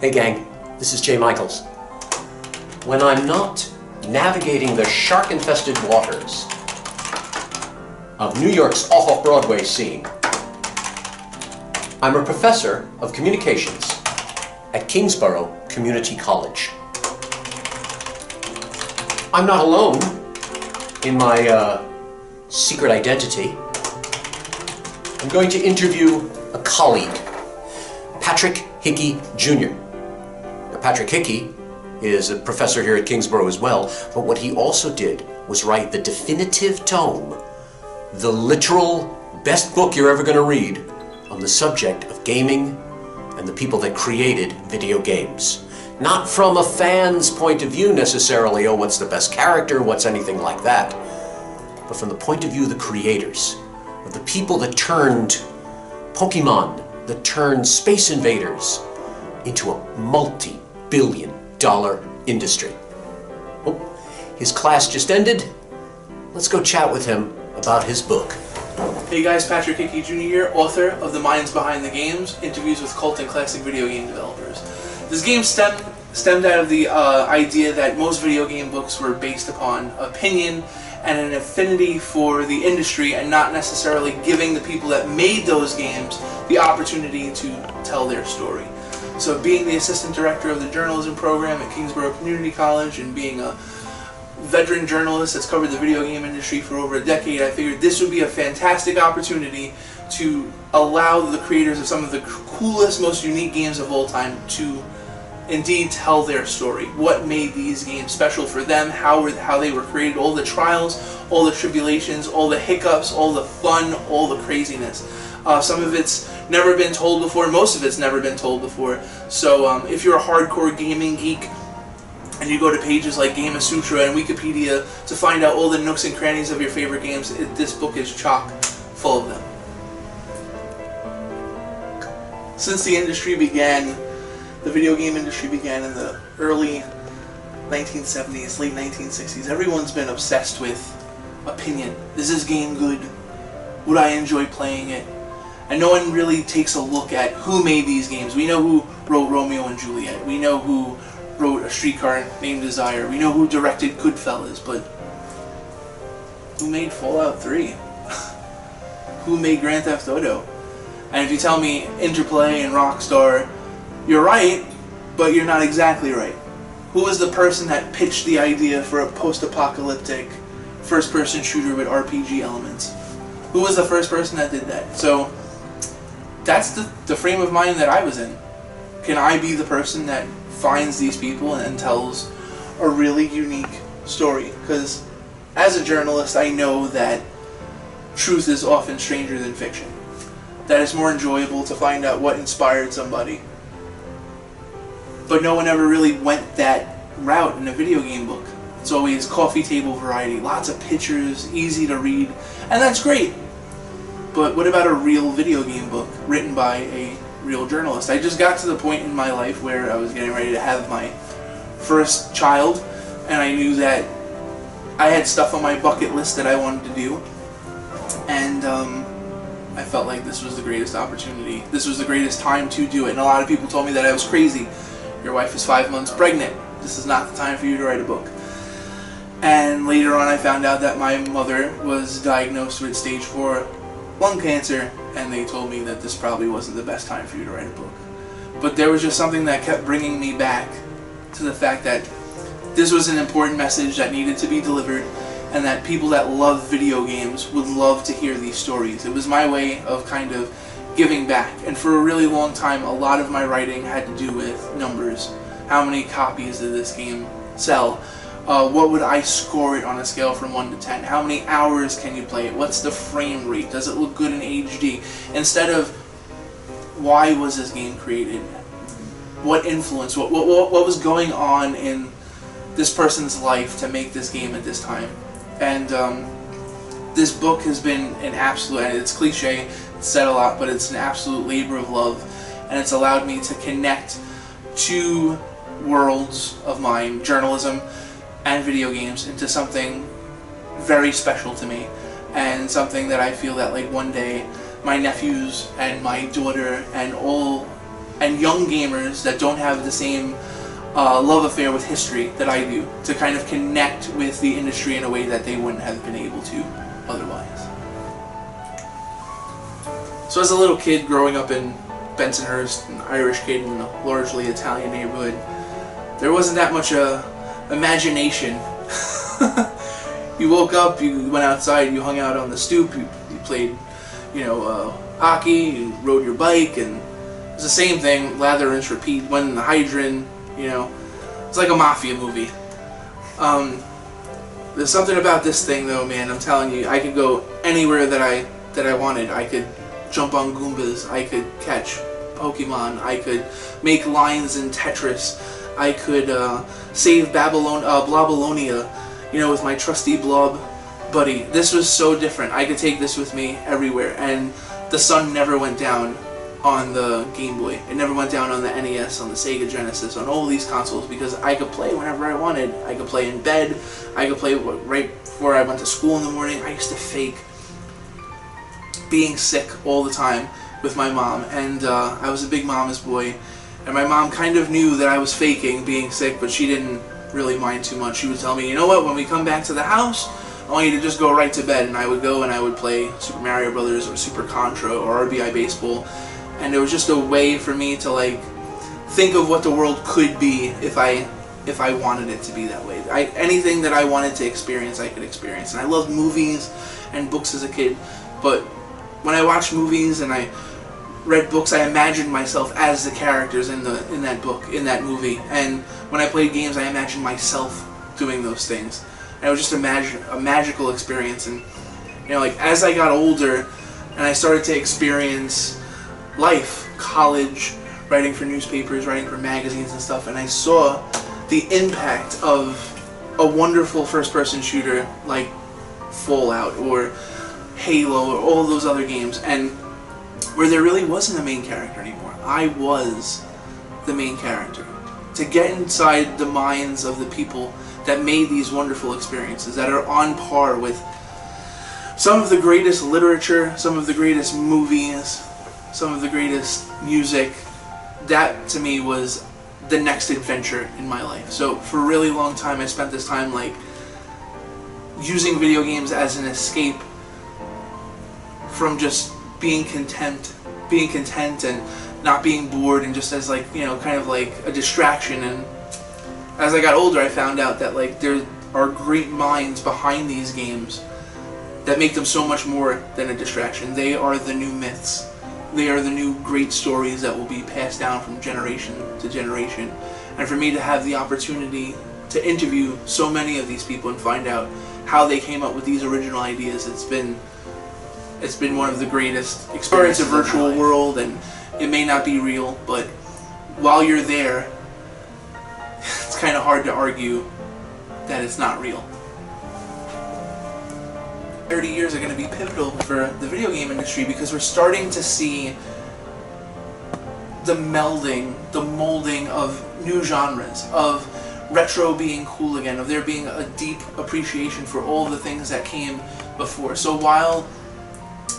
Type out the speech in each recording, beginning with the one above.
Hey gang, this is Jay Michaels. When I'm not navigating the shark-infested waters of New York's off-Broadway scene, I'm a professor of communications at Kingsborough Community College. I'm not alone in my secret identity. I'm going to interview a colleague, Patrick Hickey Jr. Now, Patrick Hickey is a professor here at Kingsborough as well, but what he also did was write the definitive tome, the literal best book you're ever going to read on the subject of gaming and the people that created video games. Not from a fan's point of view necessarily, oh, what's the best character, what's anything like that, but from the point of view of the creators, of the people that turned Pokemon, that turned Space Invaders into a multi-billion-dollar industry. Oh, his class just ended. Let's go chat with him about his book. Hey guys, Patrick Hickey Jr. here, author of The Minds Behind the Games, interviews with cult and classic video game developers. This game stemmed out of the idea that most video game books were based upon opinion and an affinity for the industry and not necessarily giving the people that made those games the opportunity to tell their story. So being the assistant director of the journalism program at Kingsborough Community College and being a veteran journalist that's covered the video game industry for over a decade, I figured this would be a fantastic opportunity to allow the creators of some of the coolest, most unique games of all time to indeed tell their story. What made these games special for them, how they were created, all the trials, all the tribulations, all the hiccups, all the fun, all the craziness. Some of it's never been told before, most of it's never been told before. So if you're a hardcore gaming geek and you go to pages like Game Sutra and Wikipedia to find out all the nooks and crannies of your favorite games, this book is chock full of them. Since the industry began, the video game industry began in the early 1970s, late 1960s, everyone's been obsessed with opinion. Is this game good? Would I enjoy playing it? And no one really takes a look at who made these games. We know who wrote Romeo and Juliet. We know who wrote A Streetcar Named Desire. We know who directed Goodfellas, but who made Fallout 3? Who made Grand Theft Auto? And if you tell me Interplay and Rockstar, you're right, but you're not exactly right. Who was the person that pitched the idea for a post-apocalyptic first-person shooter with RPG elements? Who was the first person that did that? So that's the frame of mind that I was in. Can I be the person that finds these people and tells a really unique story? Because as a journalist, I know that truth is often stranger than fiction. That it's more enjoyable to find out what inspired somebody. But no one ever really went that route in a video game book. It's always coffee table variety, lots of pictures, easy to read, and that's great. But what about a real video game book written by a real journalist? I just got to the point in my life where I was getting ready to have my first child, and I knew that I had stuff on my bucket list that I wanted to do, and I felt like this was the greatest opportunity. This was the greatest time to do it, and a lot of people told me that I was crazy. Your wife is 5 months pregnant. This is not the time for you to write a book. And later on I found out that my mother was diagnosed with stage 4 lung cancer, and they told me that this probably wasn't the best time for you to write a book. But there was just something that kept bringing me back to the fact that this was an important message that needed to be delivered, and that people that love video games would love to hear these stories. It was my way of kind of giving back, and for a really long time a lot of my writing had to do with numbers. How many copies did this game sell? What would I score it on a scale from 1 to 10? How many hours can you play it? What's the frame rate? Does it look good in HD? Instead of why was this game created? What influence? What was going on in this person's life to make this game at this time? And this book has been an absolute, and it's cliche, it's said a lot, but it's an absolute labor of love, and it's allowed me to connect two worlds of mine, journalism and video games, into something very special to me, and something that I feel that like one day my nephews and my daughter and all and young gamers that don't have the same love affair with history that I do, to kind of connect with the industry in a way that they wouldn't have been able to otherwise. So as a little kid growing up in Bensonhurst, an Irish kid in a largely Italian neighborhood, there wasn't that much imagination. You woke up, you went outside, you hung out on the stoop, you played, hockey, you rode your bike, and it was the same thing, lather, rinse, repeat, went in the hydrant, it's like a mafia movie. There's something about this thing though, man, I'm telling you, I could go anywhere that I wanted. I could jump on Goombas, I could catch Pokemon, I could make lines in Tetris, I could save Blobolonia, with my trusty Blob buddy. This was so different. I could take this with me everywhere, and the sun never went down on the Game Boy. It never went down on the NES, on the Sega Genesis, on all these consoles, because I could play whenever I wanted. I could play in bed, I could play right before I went to school in the morning. I used to fake being sick all the time with my mom, and I was a big mama's boy, and my mom kind of knew that I was faking being sick, but she didn't really mind too much. She would tell me, you know what, when we come back to the house, I want you to just go right to bed. And I would go and I would play Super Mario Brothers or Super Contra or RBI Baseball, and it was just a way for me to think of what the world could be if I wanted it to be that way. Anything that I wanted to experience, I could experience. And I loved movies and books as a kid, but when I watched movies and I read books, I imagined myself as the characters in that book, in that movie. And when I played games, I imagined myself doing those things. And it was just a magical experience. And as I got older and I started to experience life, college, writing for newspapers, writing for magazines and stuff, and I saw the impact of a wonderful first-person shooter like Fallout or Halo or all those other games, and where there really wasn't a main character anymore. I was the main character. To get inside the minds of the people that made these wonderful experiences, that are on par with some of the greatest literature, some of the greatest movies, some of the greatest music, that to me was the next adventure in my life. So for a really long time I spent this time using video games as an escape from just being content and not being bored, and just as kind of like a distraction. And as I got older, I found out that there are great minds behind these games that make them so much more than a distraction. They are the new myths. They are the new great stories that will be passed down from generation to generation. And for me to have the opportunity to interview so many of these people and find out how they came up with these original ideas, it's been one of the greatest experiences. It's a virtual world, and it may not be real, but while you're there, it's kind of hard to argue that it's not real. 30 years are going to be pivotal for the video game industry, because we're starting to see the melding, the molding of new genres, of retro being cool again, of there being a deep appreciation for all the things that came before. So while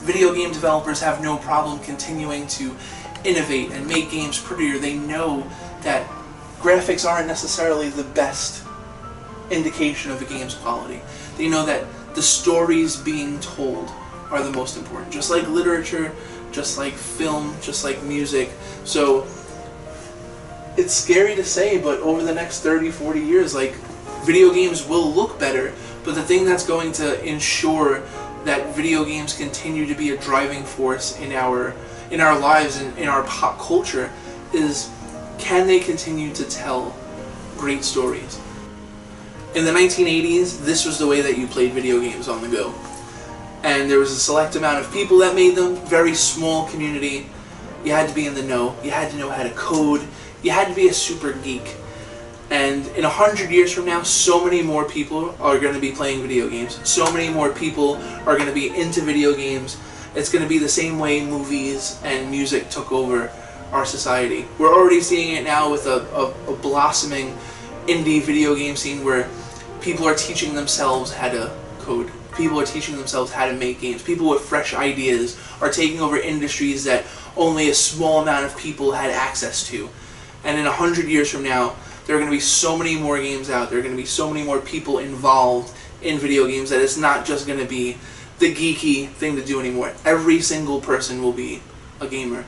video game developers have no problem continuing to innovate and make games prettier, they know that graphics aren't necessarily the best indication of a game's quality. They know that the stories being told are the most important, just like literature, just like film, just like music. So it's scary to say, but over the next 30, 40 years, video games will look better, but the thing that's going to ensure that video games continue to be a driving force in our lives and in our pop culture is, can they continue to tell great stories? In the 1980s, this was the way that you played video games on the go. And there was a select amount of people that made them, very small community. You had to be in the know, you had to know how to code, you had to be a super geek. And in 100 years from now, so many more people are going to be playing video games. So many more people are going to be into video games. It's going to be the same way movies and music took over our society. We're already seeing it now with a blossoming indie video game scene where people are teaching themselves how to code. people are teaching themselves how to make games. People with fresh ideas are taking over industries that only a small amount of people had access to. And in 100 years from now, there are going to be so many more games out. There are going to be so many more people involved in video games that it's not just going to be the geeky thing to do anymore. Every single person will be a gamer.